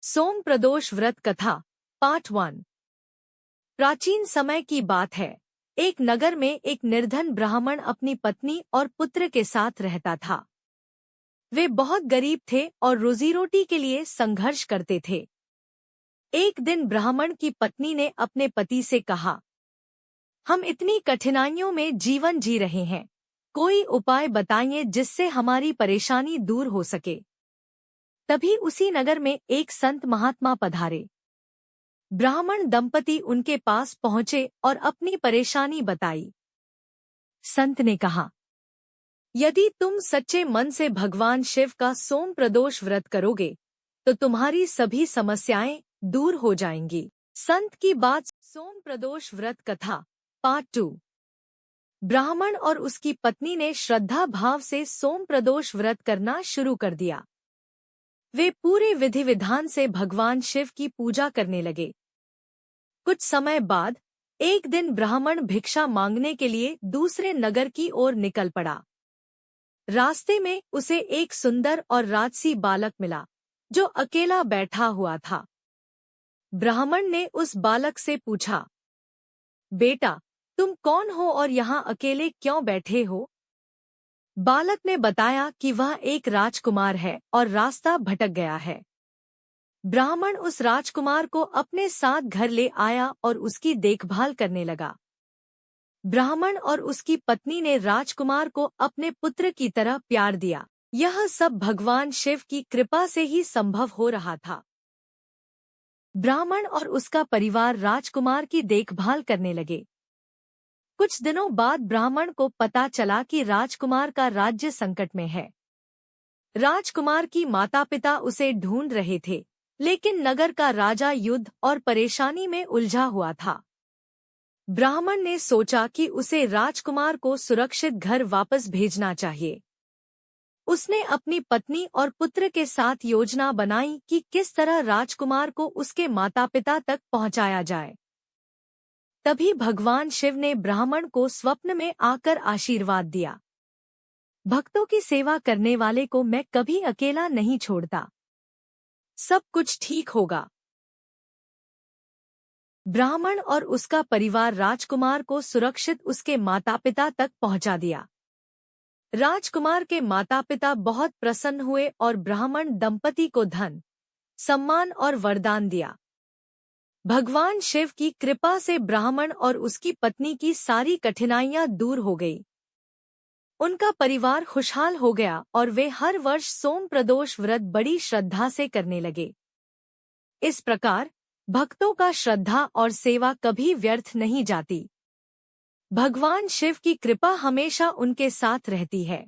सोम प्रदोष व्रत कथा पार्ट 1। प्राचीन समय की बात है। एक नगर में एक निर्धन ब्राह्मण अपनी पत्नी और पुत्र के साथ रहता था। वे बहुत गरीब थे और रोजी रोटी के लिए संघर्ष करते थे। एक दिन ब्राह्मण की पत्नी ने अपने पति से कहा, हम इतनी कठिनाइयों में जीवन जी रहे हैं, कोई उपाय बताइए जिससे हमारी परेशानी दूर हो सके। तभी उसी नगर में एक संत महात्मा पधारे। ब्राह्मण दंपति उनके पास पहुंचे और अपनी परेशानी बताई। संत ने कहा, यदि तुम सच्चे मन से भगवान शिव का सोम प्रदोष व्रत करोगे तो तुम्हारी सभी समस्याएं दूर हो जाएंगी। संत की बात। सोम प्रदोष व्रत कथा पार्ट 2। ब्राह्मण और उसकी पत्नी ने श्रद्धा भाव से सोम प्रदोष व्रत करना शुरू कर दिया। वे पूरे विधि विधान से भगवान शिव की पूजा करने लगे। कुछ समय बाद एक दिन ब्राह्मण भिक्षा मांगने के लिए दूसरे नगर की ओर निकल पड़ा। रास्ते में उसे एक सुंदर और राजसी बालक मिला जो अकेला बैठा हुआ था। ब्राह्मण ने उस बालक से पूछा, बेटा, तुम कौन हो और यहाँ अकेले क्यों बैठे हो? बालक ने बताया कि वह एक राजकुमार है और रास्ता भटक गया है। ब्राह्मण उस राजकुमार को अपने साथ घर ले आया और उसकी देखभाल करने लगा। ब्राह्मण और उसकी पत्नी ने राजकुमार को अपने पुत्र की तरह प्यार दिया। यह सब भगवान शिव की कृपा से ही संभव हो रहा था। ब्राह्मण और उसका परिवार राजकुमार की देखभाल करने लगे। कुछ दिनों बाद ब्राह्मण को पता चला कि राजकुमार का राज्य संकट में है। राजकुमार की माता पिता उसे ढूंढ रहे थे, लेकिन नगर का राजा युद्ध और परेशानी में उलझा हुआ था। ब्राह्मण ने सोचा कि उसे राजकुमार को सुरक्षित घर वापस भेजना चाहिए। उसने अपनी पत्नी और पुत्र के साथ योजना बनाई कि किस तरह राजकुमार को उसके माता पिता तक पहुंचाया जाए। तभी भगवान शिव ने ब्राह्मण को स्वप्न में आकर आशीर्वाद दिया, भक्तों की सेवा करने वाले को मैं कभी अकेला नहीं छोड़ता, सब कुछ ठीक होगा। ब्राह्मण और उसका परिवार राजकुमार को सुरक्षित उसके माता पिता तक पहुंचा दिया। राजकुमार के माता पिता बहुत प्रसन्न हुए और ब्राह्मण दंपति को धन, सम्मान और वरदान दिया। भगवान शिव की कृपा से ब्राह्मण और उसकी पत्नी की सारी कठिनाइयां दूर हो गई। उनका परिवार खुशहाल हो गया और वे हर वर्ष सोम प्रदोष व्रत बड़ी श्रद्धा से करने लगे। इस प्रकार भक्तों का श्रद्धा और सेवा कभी व्यर्थ नहीं जाती। भगवान शिव की कृपा हमेशा उनके साथ रहती है।